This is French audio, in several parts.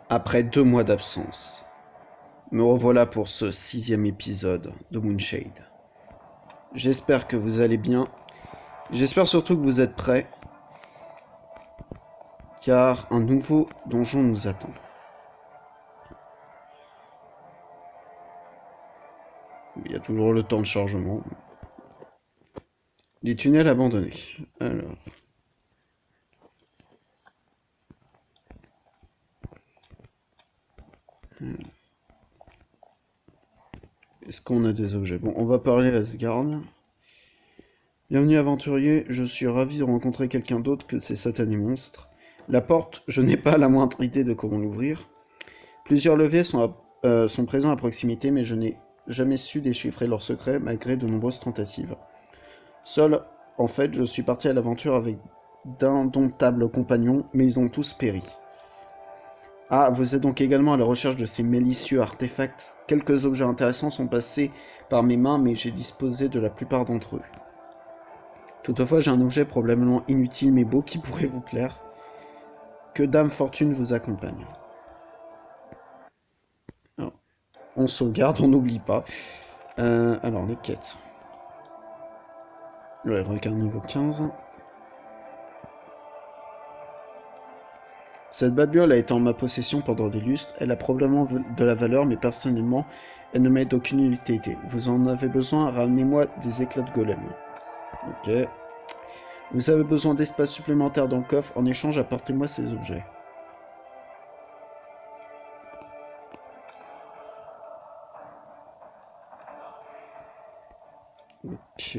Après 2 mois d'absence, me revoilà pour ce 6e épisode de Moonshade. J'espère que vous allez bien. J'espère surtout que vous êtes prêts, car un nouveau donjon nous attend. Il y a toujours le temps de chargement. Les tunnels abandonnés. Alors. Est-ce qu'on a des objets? Bon, on va parler à Asgard. Bienvenue aventurier, je suis ravi de rencontrer quelqu'un d'autre que ces satanés monstres. La porte, je n'ai pas la moindre idée de comment l'ouvrir. Plusieurs leviers sont présents à proximité, mais je n'ai jamais su déchiffrer leurs secrets malgré de nombreuses tentatives. Seul, en fait, je suis parti à l'aventure avec d'indomptables compagnons, mais ils ont tous péri. Ah, vous êtes donc également à la recherche de ces malicieux artefacts. Quelques objets intéressants sont passés par mes mains, mais j'ai disposé de la plupart d'entre eux. Toutefois, j'ai un objet probablement inutile mais beau qui pourrait vous plaire. Que Dame Fortune vous accompagne. Alors, on sauvegarde, on n'oublie pas. Alors, les quêtes. Ouais, requin niveau 15. Cette babiole a été en ma possession pendant des lustres. Elle a probablement de la valeur, mais personnellement, elle ne m'aide d'aucune utilité. Vous en avez besoin, ramenez-moi des éclats de golem. Ok. Vous avez besoin d'espace supplémentaire dans le coffre. En échange, apportez-moi ces objets. Ok.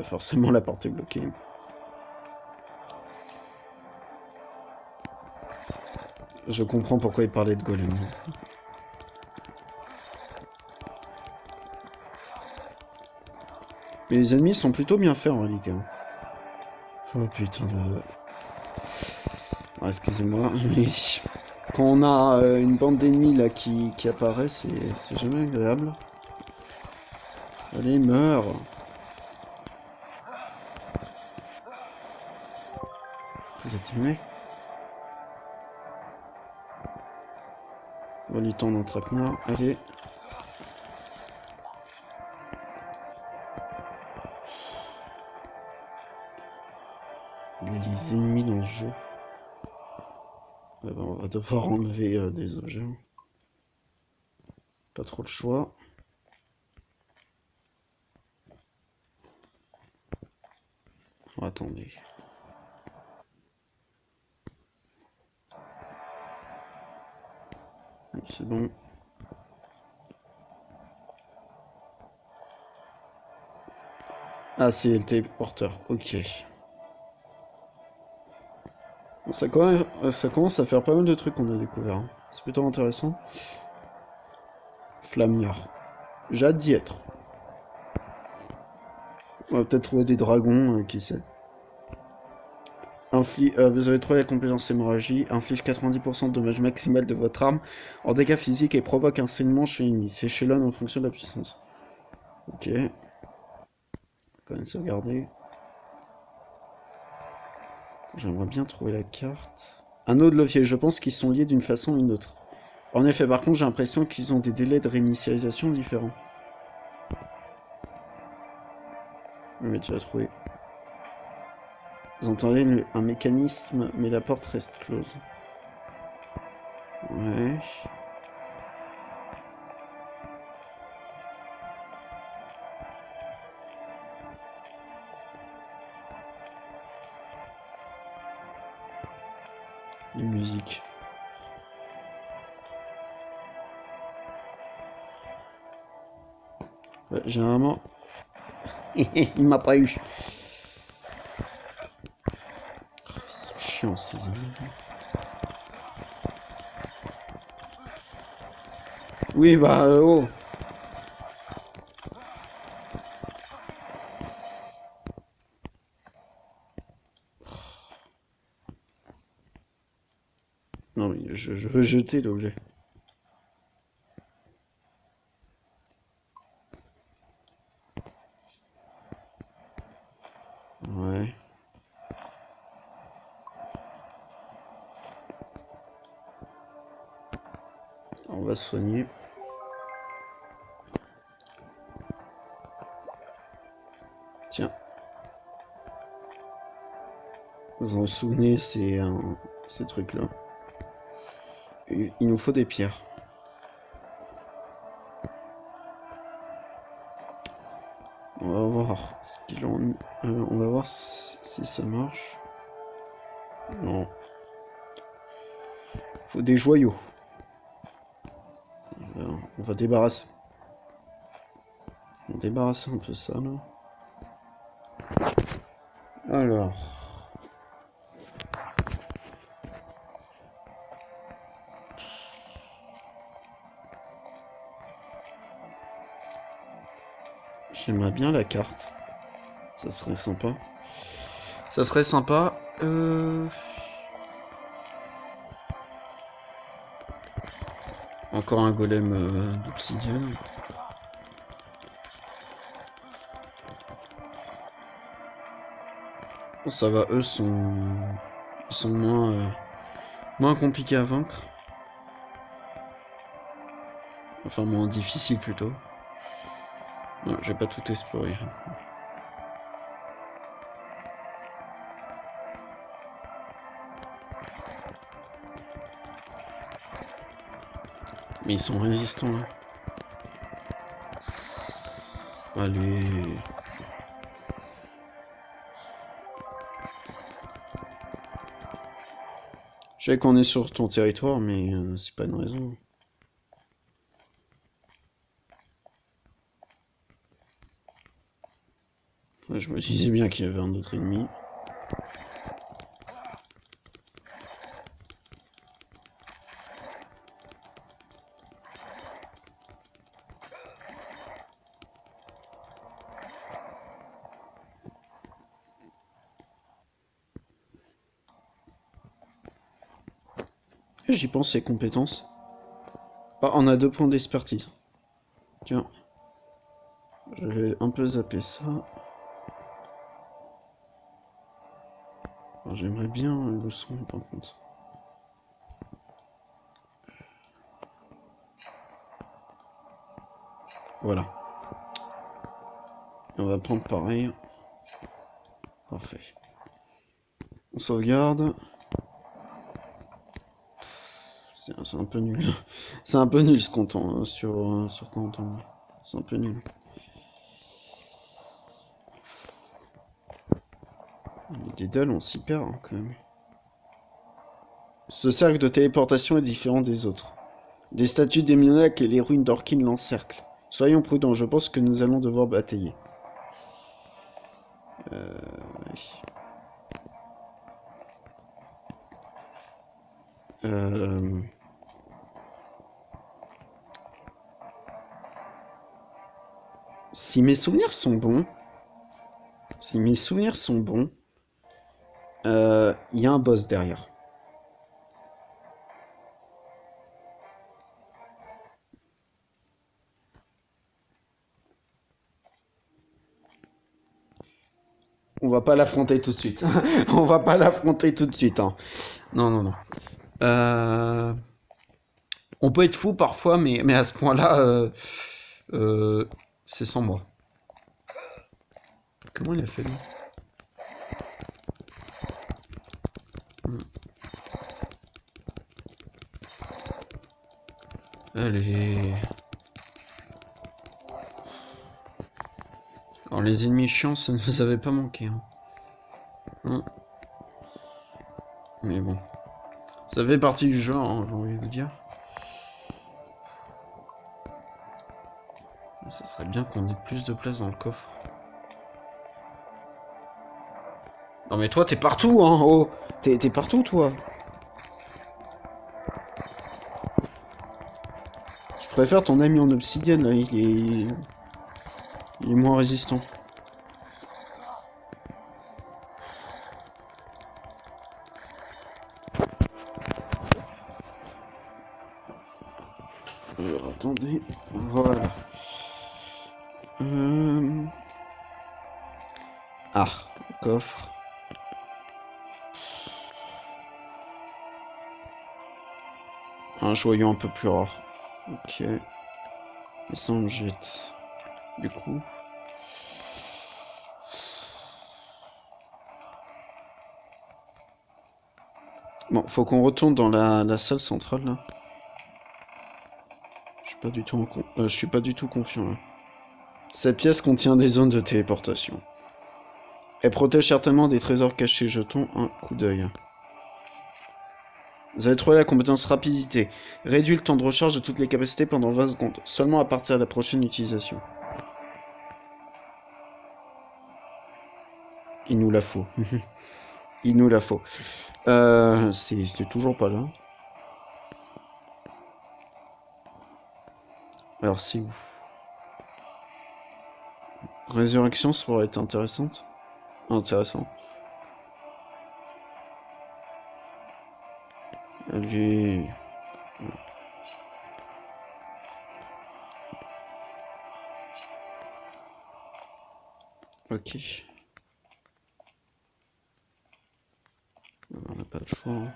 Forcément, la porte est bloquée. Je comprends pourquoi il parlait de golem. Mais les ennemis sont plutôt bien faits en réalité. Oh putain de... Ah, excusez-moi, mais quand on a une bande d'ennemis là qui apparaît, c'est jamais agréable. Allez, meurs. Vous êtes aimé. On va lui tendre un traquenard. Allez. Les ennemis dans le jeu. Ah ben, on va devoir enlever des objets. Pas trop le choix. Oh, attendez. C'est bon. Ah, c'est le téléporteur. Ok. Ça commence à faire pas mal de trucs qu'on a découvert. Hein. C'est plutôt intéressant. Flammiard. J'ai hâte d'y être. On va peut-être trouver des dragons, qui sait. Vous avez trouvé la compétence hémorragie, inflige 90% de dommage maximal de votre arme en dégâts physiques et provoque un saignement chez l'ennemi. S'échelonne en fonction de la puissance. Ok. Quand même sauvegarder. J'aimerais bien trouver la carte. Anneaux de levier, je pense qu'ils sont liés d'une façon ou d'une autre. En effet, par contre, j'ai l'impression qu'ils ont des délais de réinitialisation différents. Mais tu vas trouver. Vous entendez un mécanisme, mais la porte reste close. Ouais. Les musiques. Ouais, généralement... Il m'a pas eu. Ils sont chiants ces ennemis. Oui, bah, oh. Non, mais je veux jeter l'objet. Ouais. On va se soigner. Tiens. Vous en souvenez, ces trucs-là. Il nous faut des pierres. On va voir ce qu'il en... on va voir si ça marche. Non. Faut des joyaux. On va débarrasser. On va débarrasser un peu ça là. Alors. J'aimerais bien la carte. Ça serait sympa. Ça serait sympa. Encore un golem d'obsidienne. Bon, ça va, eux ils sont moins compliqués à vaincre. Enfin, moins difficiles plutôt. Non, j'ai pas tout exploré. Mais ils sont résistants là. Allez. Je sais qu'on est sur ton territoire, mais c'est pas une raison. Ouais, je me disais bien qu'il y avait un autre ennemi. J'y pense, ces compétences. Ah, on a 2 points d'expertise. Tiens. Je vais un peu zapper ça. J'aimerais bien le son, par contre. Voilà. Et on va prendre pareil. Parfait. On sauvegarde. C'est un peu nul. C'est un peu nul ce qu'on entend sur quoi on tombe. C'est un peu nul. Des dalles, on s'y perd quand même. Ce cercle de téléportation est différent des autres. Des statues démoniaques et les ruines d'Orkin l'encerclent. Soyons prudents, je pense que nous allons devoir batailler. Si mes souvenirs sont bons, il y a un boss derrière. On va pas l'affronter tout de suite. On va pas l'affronter tout de suite. Hein. Non, non, non. On peut être fou parfois, mais à ce point-là, c'est sans moi. Comment il a fait lui? Allez. Alors les ennemis chiants, ça ne nous avait pas manqué. Hein. Mais bon. Ça fait partie du jeu, hein, j'ai envie de vous dire. Ça serait bien qu'on ait plus de place dans le coffre. Non mais toi, t'es partout, hein, oh. T'es partout, toi. Je préfère ton ami en obsidienne, là, il est moins résistant. Alors, attendez, voilà. Ah, coffre. Un joyau un peu plus rare. Ok. Et ça on jette. Du coup. Bon, faut qu'on retourne dans la salle centrale là. Je suis pas du tout confiant là. Cette pièce contient des zones de téléportation. Elle protège certainement des trésors cachés. Jetons un coup d'œil. Vous avez trouvé la compétence rapidité. Réduit le temps de recharge de toutes les capacités pendant 20 secondes. Seulement à partir de la prochaine utilisation. Il nous la faut. Il nous la faut. C'est toujours pas là. Alors c'est où? Résurrection, ça pourrait être intéressante. Intéressant. Allez. Ok. On n'a pas de choix. Hein.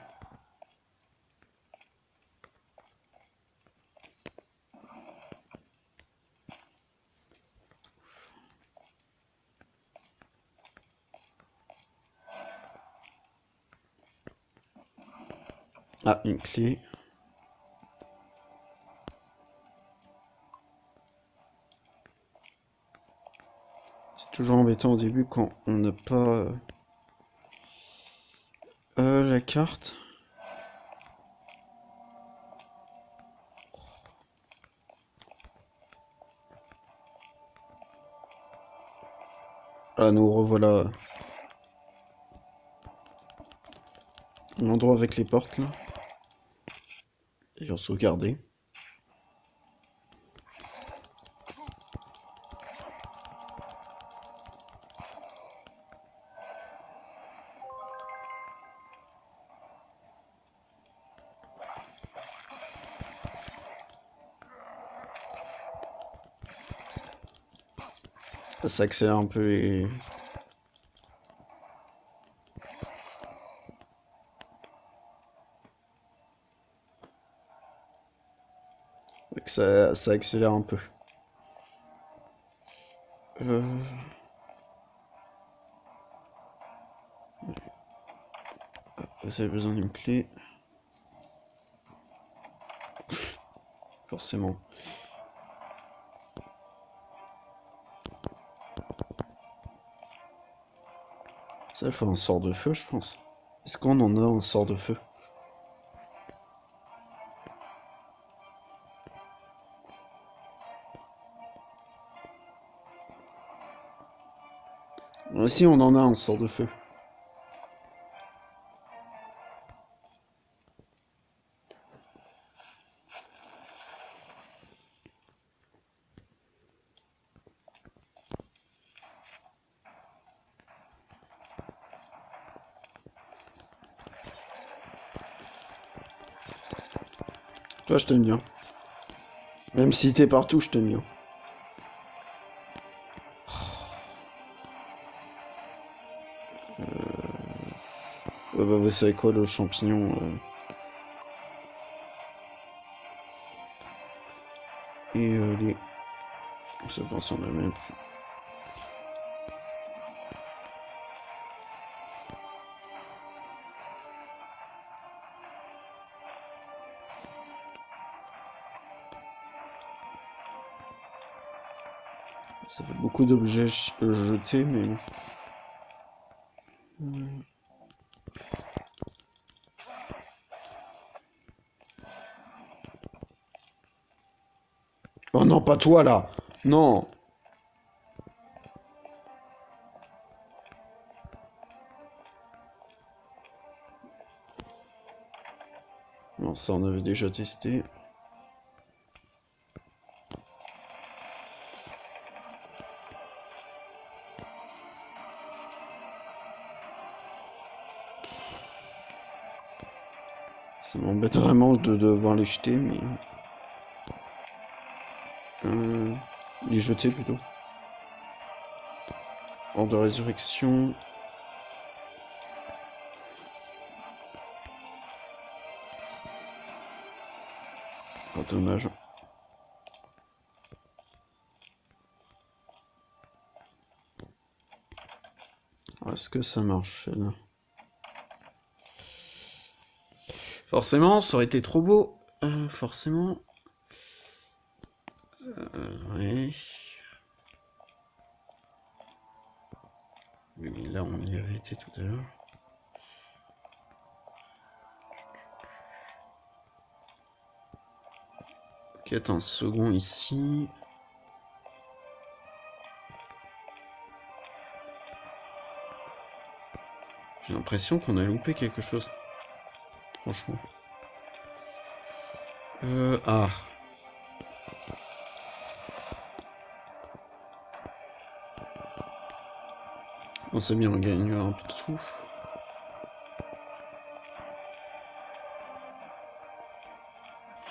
Ah, une clé. C'est toujours embêtant au début quand on n'a pas la carte. Ah, nous revoilà. L'endroit avec les portes là. Et on sauvegarder. Ça accélère un peu les... Ça accélère un peu. Vous avez besoin d'une clé. Forcément. Ça, il faut un sort de feu, je pense. Est-ce qu'on en a un sort de feu? Si, on en a un sort de feu. Toi, je t'aime bien. Même si t'es partout, je t'aime bien. Bah, vous savez quoi, le champignon et les... Ça pense en a même plus. Ça fait beaucoup d'objets jetés, mais... Oh non, pas toi, là. Non. Non, ça, on avait déjà testé. Ça m'embête vraiment de devoir les jeter, mais... les jeter, plutôt. Hors de résurrection... Oh, dommage. est-ce que ça marche là? Forcément, ça aurait été trop beau. Forcément. Ouais. Oui, mais là, on y avait été tout à l'heure. Ok, attends un second ici. J'ai l'impression qu'on a loupé quelque chose. Franchement. Ah. Bon, c'est bien, on gagne un peu de sous.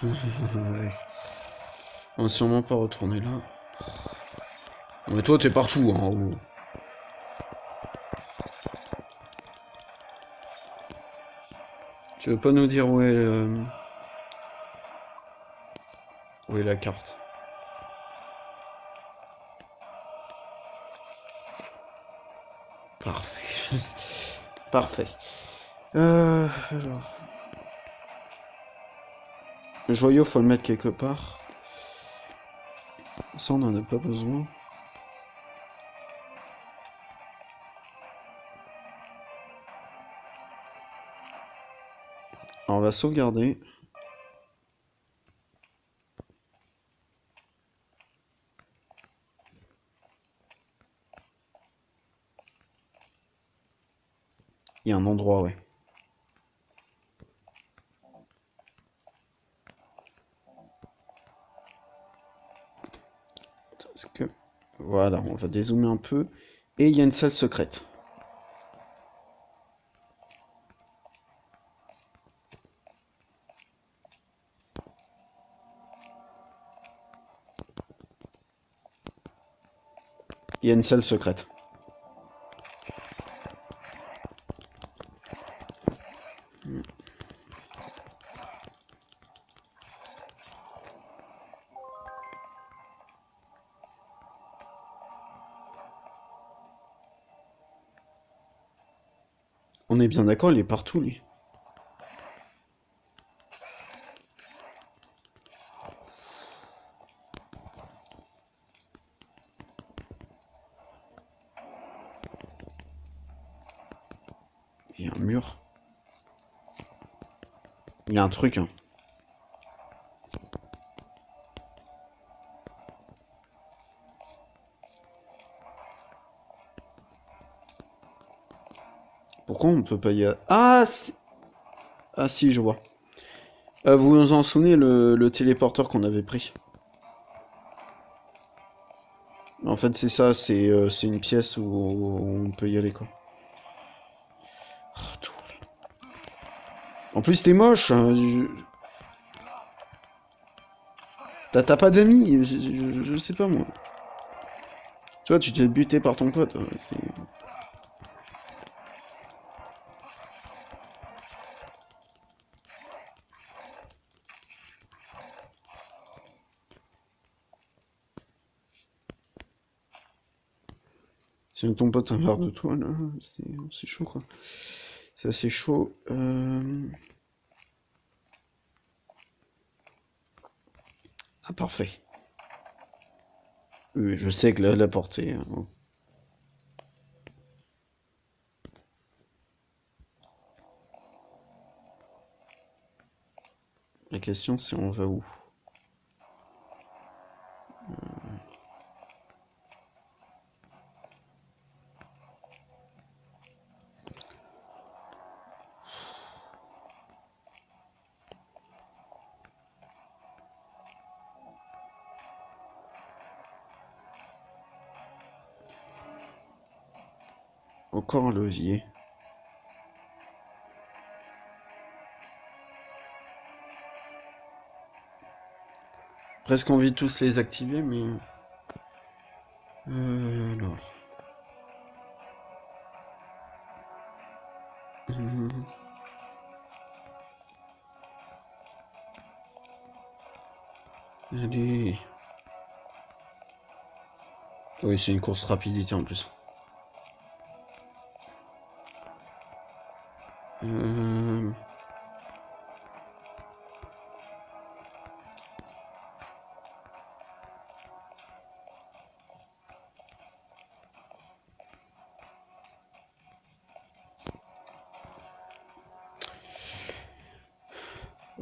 Ouais. On va sûrement pas retourner là. Non mais toi t'es partout hein, en haut. Tu veux pas nous dire où est la carte? Parfait. Parfait. Alors. Le joyau, faut le mettre quelque part. Ça, on en a pas besoin. Alors, on va sauvegarder. Il y a un endroit, ouais. Est-ce que... Voilà, on va dézoomer un peu. Et il y a une salle secrète. Il y a une salle secrète. On est bien d'accord, il est partout, lui. Il y a un mur. Il y a un truc, hein. Pourquoi on peut pas y aller? Ah, ah si, je vois. Vous vous en souvenez, le téléporteur qu'on avait pris? En fait, c'est ça, c'est une pièce où on peut y aller, quoi. Oh, tout. En plus, t'es moche, hein, t'as pas d'amis, je sais pas, moi. Tu vois, tu te fais buter par ton pote, c'est... Si ton pote a marre de toi, là, c'est chaud, quoi. C'est assez chaud. Ah, parfait. Oui, je sais que la portée... Bon. La question, c'est on va où? Encore un levier. Presque envie de tous les activer, mais... alors... Allez... Oui, c'est une course rapidité en plus.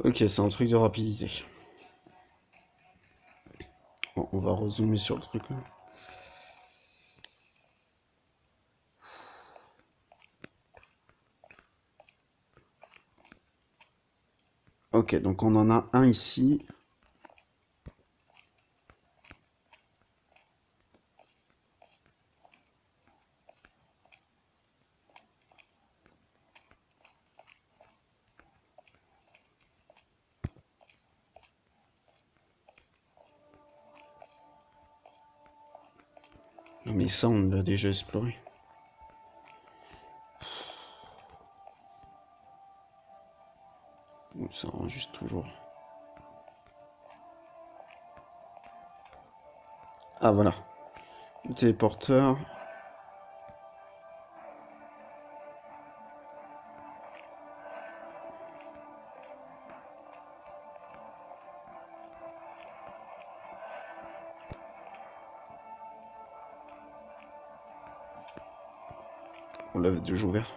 Ok, c'est un truc de rapidité. Bon, on va rezoomer sur le truc là. Ok, donc on en a un ici. Non mais ça, on l'a déjà exploré. Ça enregistre toujours. Ah voilà. Le téléporteur. On l'avait déjà ouvert.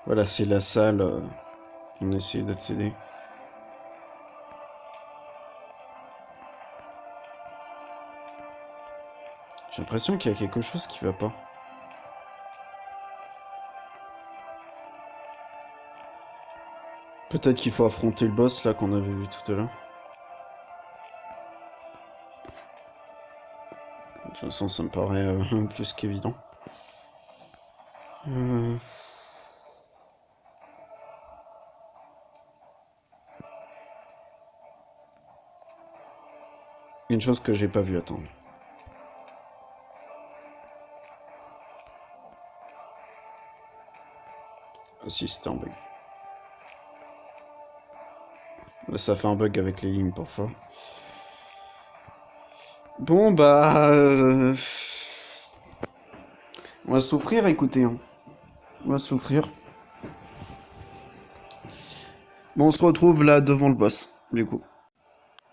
Voilà, c'est la salle. On essaie d'accéder. J'ai l'impression qu'il y a quelque chose qui va pas. Peut-être qu'il faut affronter le boss là qu'on avait vu tout à l'heure. De toute façon, ça me paraît plus qu'évident. Euh... Une chose que j'ai pas vue, attendre. Ah si, c'était un bug. Là, ça fait un bug avec les lignes parfois. Bon, bah... On va souffrir, écoutez. Hein. On va souffrir. Bon, on se retrouve là devant le boss, du coup.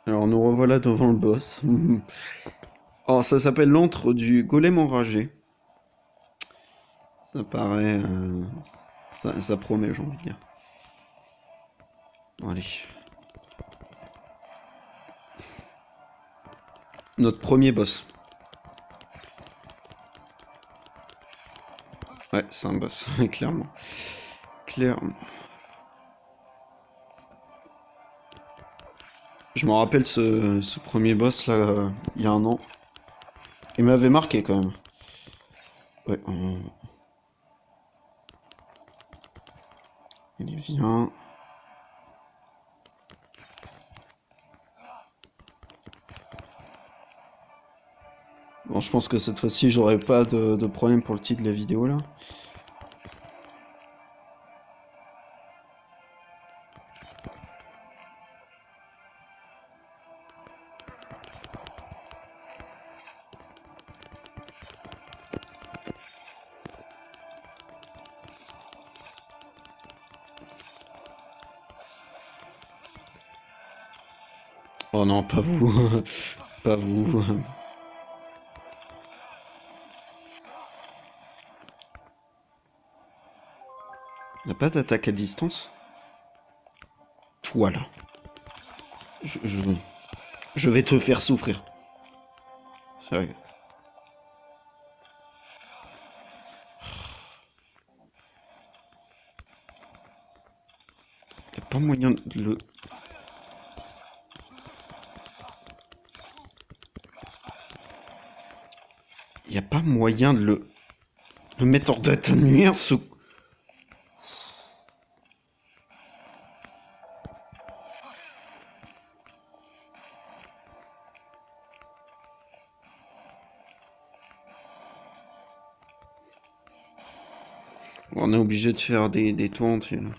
Alors, nous revoilà devant le boss. Alors, ça s'appelle l'antre du golem enragé. Ça paraît... ça promet, j'ai envie de dire. Bon, allez. Notre premier boss. Ouais, c'est un boss, clairement. Clairement. Je me rappelle ce premier boss là, il y a un an. Il m'avait marqué quand même. Ouais, il est bien. Bon, je pense que cette fois-ci, j'aurai pas de problème pour le titre de la vidéo là. Oh non, pas vous. Pas vous. Il n'y a pas d'attaque à distance? Toi là. Je, je, je vais te faire souffrir. Sérieux. Y a pas moyen de le... Y a pas moyen de le mettre hors d'atténuer ce... On est obligé de faire des tours entiers là.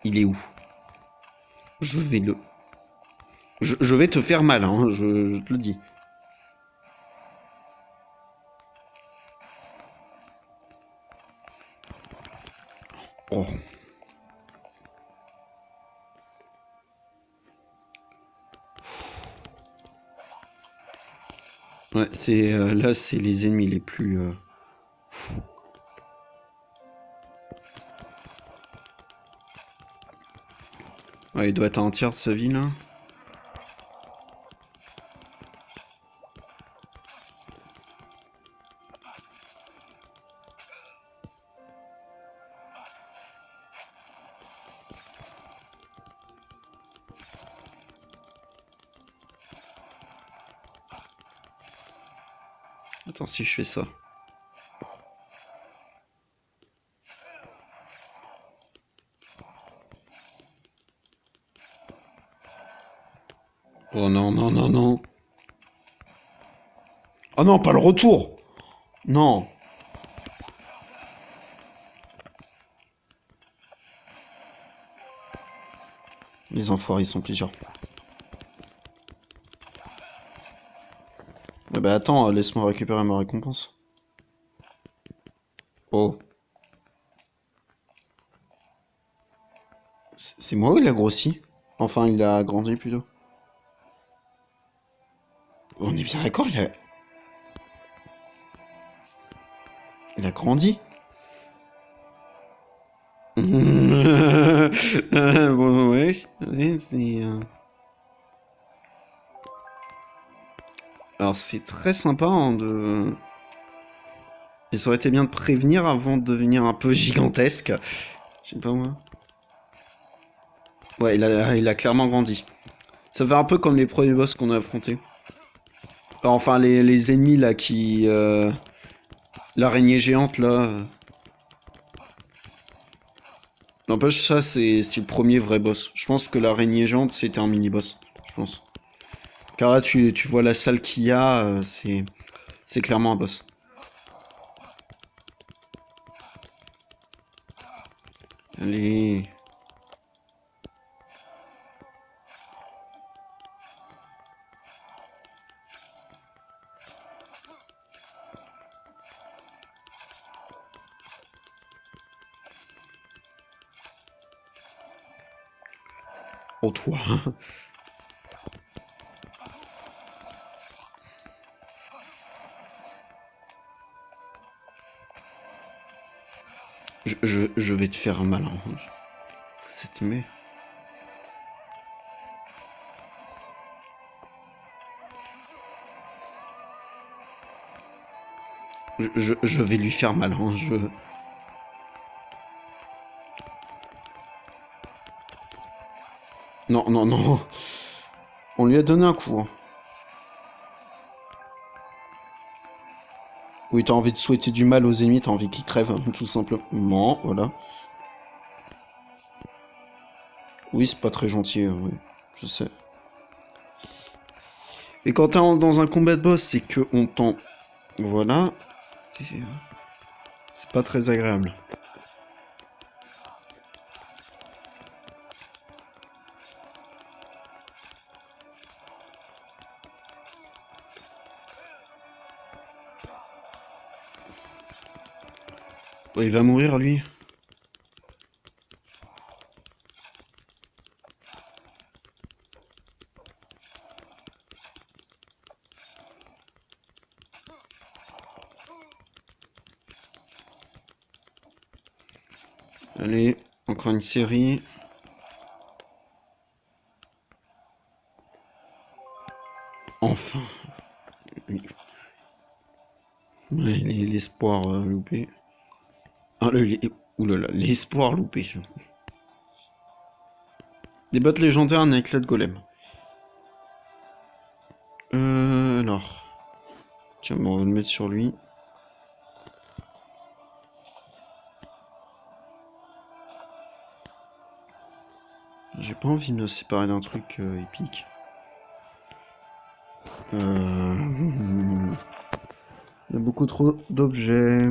Il est où? Je vais le... Je vais te faire mal, hein, je te le dis. Oh. Ouais, c'est là, c'est les ennemis les plus. Ouais, il doit être à un tiers de sa vie là. Attends, si je fais ça. Oh non, non, non, non. Oh non, pas le retour. Non. Les enfoirés, ils sont plusieurs. Eh bah attends, laisse-moi récupérer ma récompense. Oh. C'est moi ou il a grossi? Enfin, il a grandi plutôt. On est bien d'accord, il a grandi. Bon, ouais, ouais, c'est. Alors, c'est très sympa hein, de. Et ça aurait été bien de prévenir avant de devenir un peu gigantesque. Je sais pas moi. Ouais, il a clairement grandi. Ça fait un peu comme les premiers boss qu'on a affrontés. Enfin, les ennemis là qui. L'araignée géante là. N'empêche, ça c'est le premier vrai boss. Je pense que l'araignée géante c'était un mini-boss. Je pense. Car là, tu vois la salle qu'il y a, c'est clairement un boss. Allez. Oh, toi. Je vais te faire mal. Hein. Cette mais. Je vais lui faire mal. Hein. Non, non, non. On lui a donné un coup. Hein. Oui, t'as envie de souhaiter du mal aux ennemis, t'as envie qu'ils crèvent, hein, tout simplement. Voilà. Oui, c'est pas très gentil, oui. Je sais. Et quand t'es dans un combat de boss, c'est que on t'en... Voilà. C'est pas très agréable. Oh, il va mourir, lui. Allez, encore une série. Enfin. L'espoir loupé. Ah, oulala, l'espoir loupé. Des bottes légendaires, un éclat de golem. Alors. Tiens, bon, on va le mettre sur lui. J'ai pas envie de me séparer d'un truc épique. Il y a beaucoup trop d'objets.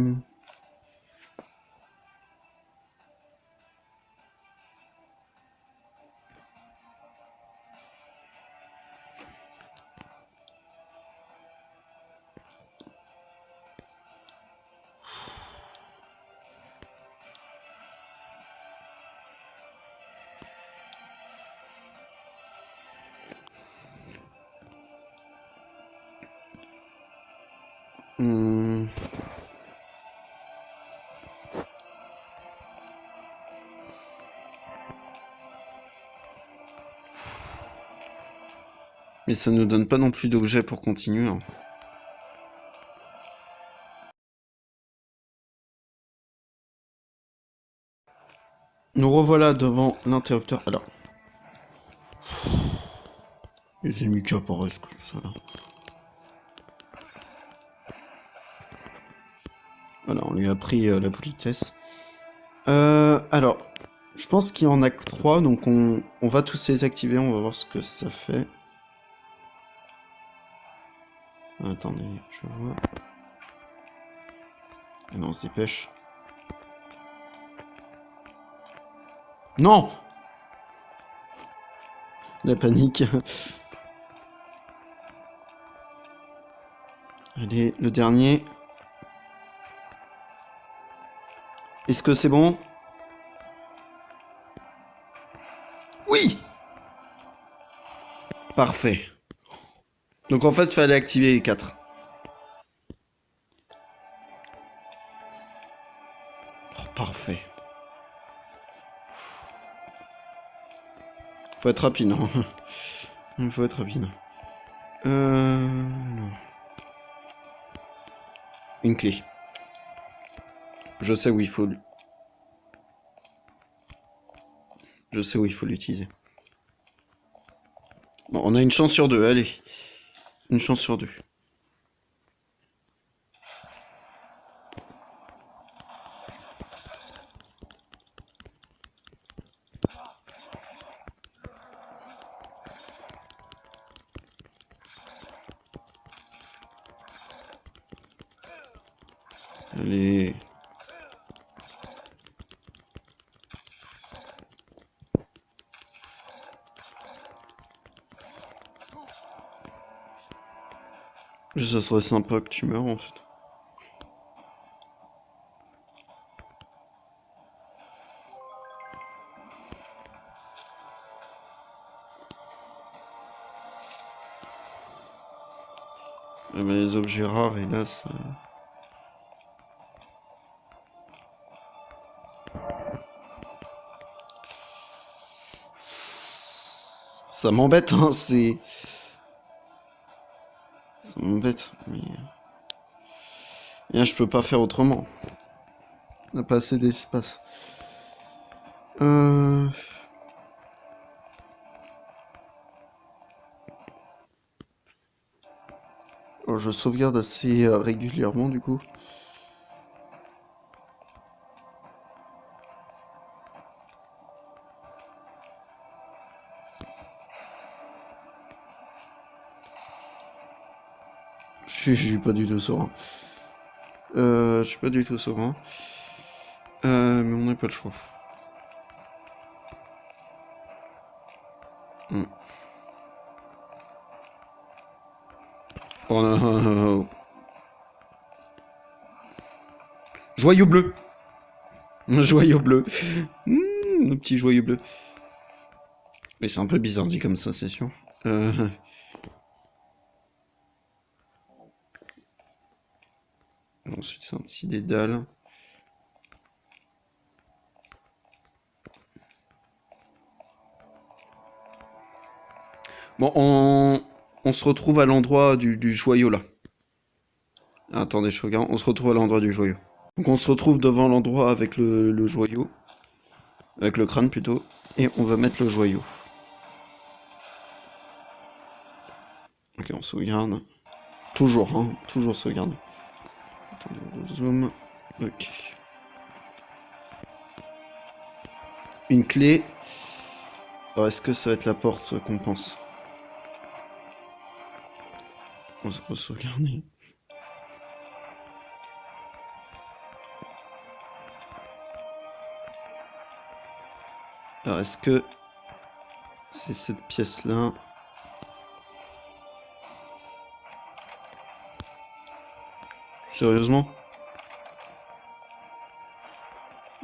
Hmm. Mais ça ne donne pas non plus d'objet pour continuer, hein. Nous revoilà devant l'interrupteur. Alors. Les ennemis qui apparaissent comme ça. Voilà, on lui a pris la politesse. Alors, je pense qu'il y en a que 3, donc on va tous les activer, on va voir ce que ça fait. Attendez, je vois. Ah non, on se dépêche. Non! La panique. Allez, le dernier. Est-ce que c'est bon? Oui! Parfait. Donc en fait, il fallait activer les 4. Oh, parfait. Faut être rapide, hein. Il faut être rapide. Non. Une clé. Je sais où il faut... Je sais où il faut l'utiliser. Bon, on a une chance sur 2, allez. Une chance sur 2. Allez. Ça serait sympa que tu meurs en fait. Ah bah, les objets rares, hélas. Ça m'embête, hein, c'est... Ça m'embête, mais... Là, je peux pas faire autrement. On n'a pas assez d'espace. Oh, je sauvegarde assez régulièrement, du coup. Je suis pas du tout serein. Je suis pas du tout serein. Mais on n'a pas le choix. Hmm. Oh non. Joyau bleu. Un joyau bleu. Le petit joyau bleu. Mais c'est un peu bizarre dit comme ça, c'est sûr. Ensuite, c'est un petit dédale. Bon, on se retrouve à l'endroit du joyau là. Attendez, je regarde. On se retrouve à l'endroit du joyau. Donc on se retrouve devant l'endroit avec le joyau. Avec le crâne plutôt. Et on va mettre le joyau. Ok, on sauvegarde. Toujours, hein. Toujours sauvegarde. Attendez, on zoom. Ok. Une clé. Alors, est-ce que ça va être la porte qu'on pense? On va se sauvegarder. Alors, est-ce que c'est cette pièce-là? Sérieusement?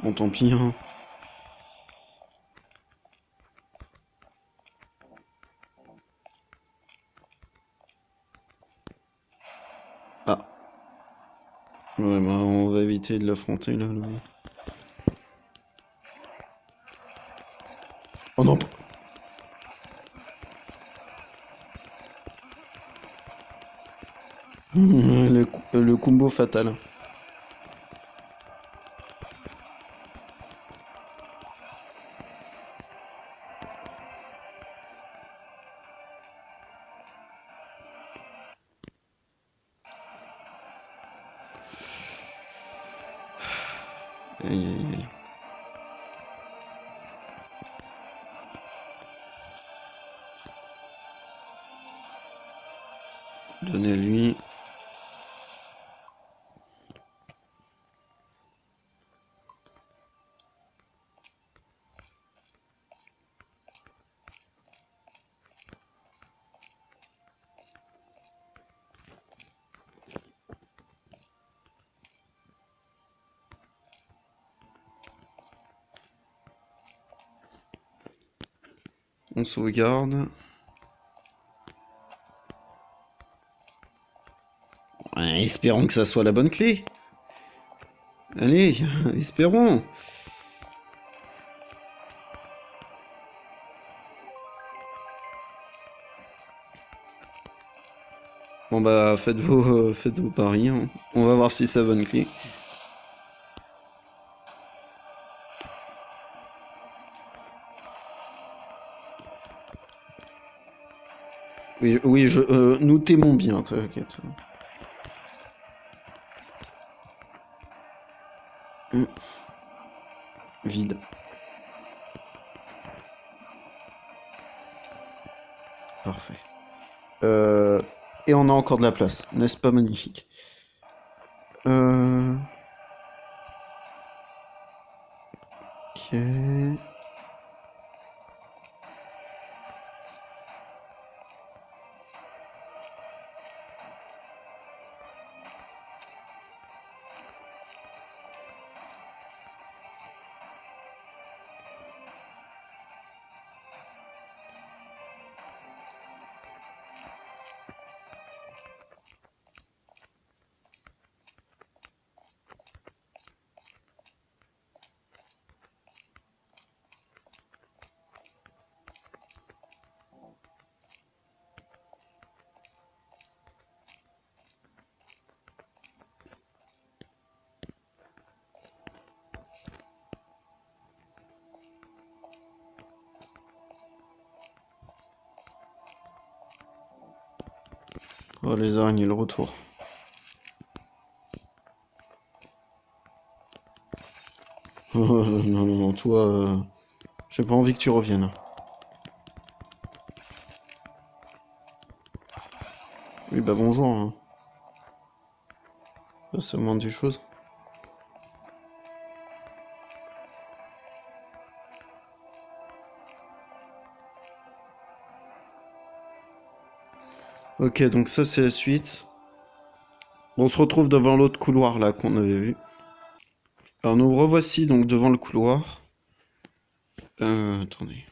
Bon, tant pis, hein. Ah. Ouais, bah on va éviter de l'affronter là. Oh non! Le combo fatal. Aïe aïe aïe. Donnez à lui. On sauvegarde. Ouais, espérons que ça soit la bonne clé. Allez, espérons. Bon bah faites vos paris, hein. On va voir si c'est la bonne clé. Oui, oui, nous t'aimons bien, t'inquiète. Hum, vide. Parfait. Et on a encore de la place, n'est-ce pas magnifique? Euh... Ok. Oh les araignées, le retour. Oh, non, non, non, toi, j'ai pas envie que tu reviennes. Oui, bah bonjour, hein. C'est le moindre des choses. Ok, donc ça c'est la suite. On se retrouve devant l'autre couloir là qu'on avait vu. Alors nous revoici donc devant le couloir. Attendez.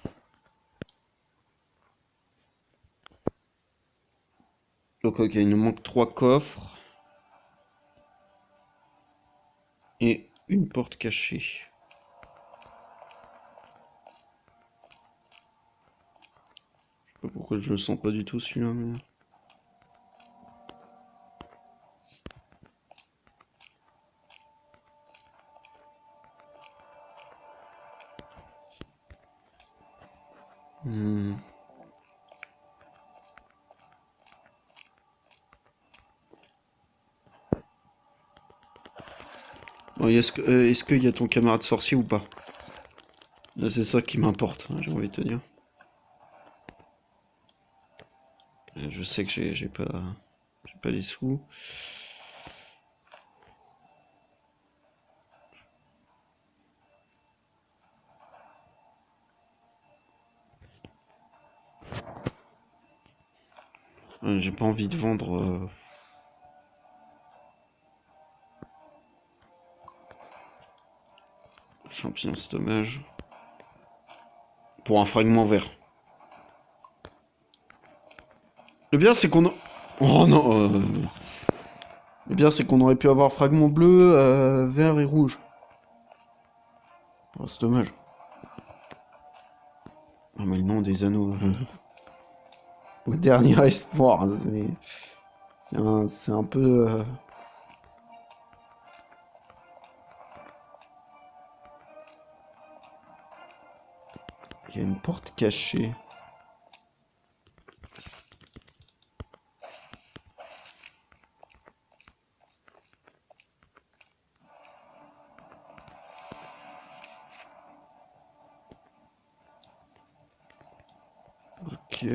Donc ok, il nous manque 3 coffres. Et une porte cachée. Je sais pas pourquoi je le sens pas du tout celui-là. Mais... Hmm. Bon, est-ce qu'il y a ton camarade sorcier ou pas? Là, c'est ça qui m'importe, hein, j'ai envie de te dire. Je sais que j'ai pas les sous. J'ai pas envie de vendre champignon, c'est dommage. Pour un fragment vert. Le bien c'est qu'on... Oh non Le bien, c'est qu'on aurait pu avoir fragment bleu, vert et rouge. Oh, c'est dommage. Ah, mais le nom des anneaux. Au dernier espoir. C'est un peu... Il y a une porte cachée. Ok.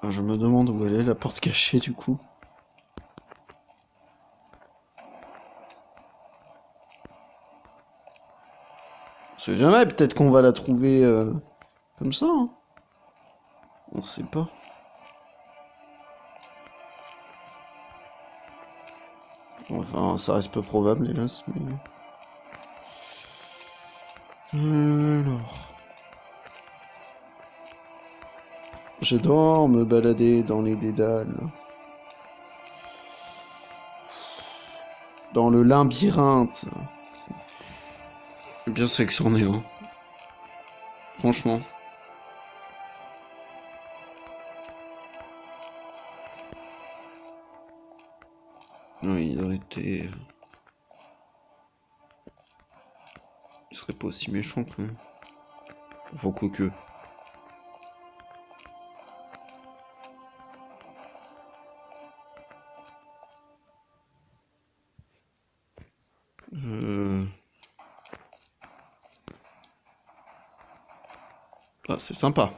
Ah, je me demande où elle est, la porte cachée, du coup. On sait jamais, peut-être qu'on va la trouver comme ça, hein. On sait pas. Enfin, ça reste peu probable, hélas, mais... Alors... J'adore me balader dans les dédales. Dans le labyrinthe. Bien c'est que c'en est, hein. Franchement. Oui, il aurait été... Il serait pas aussi méchant quand même. Enfin, quoique. Ah, c'est sympa.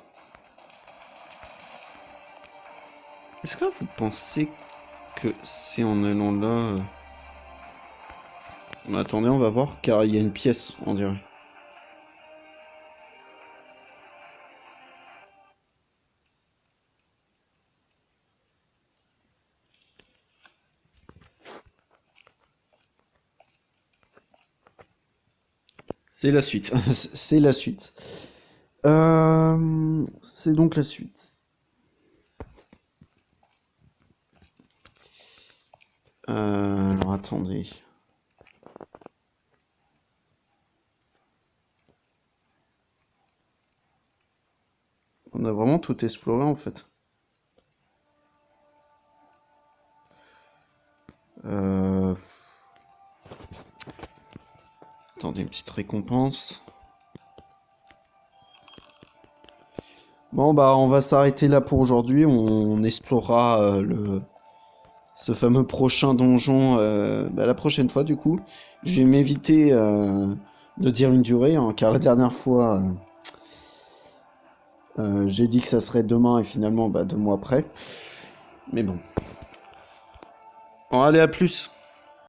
Est-ce que vous pensez que c'est en allant là... Attendez, on va voir, car il y a une pièce, on dirait. C'est la suite. C'est la suite. C'est donc la suite. Alors attendez. On a vraiment tout exploré en fait. Attendez, une petite récompense. Bon bah on va s'arrêter là pour aujourd'hui. On explorera ce fameux prochain donjon la prochaine fois du coup. Je vais m'éviter de dire une durée, hein, car la dernière fois j'ai dit que ça serait demain et finalement 2 mois après. Mais bon. Bon allez, à plus.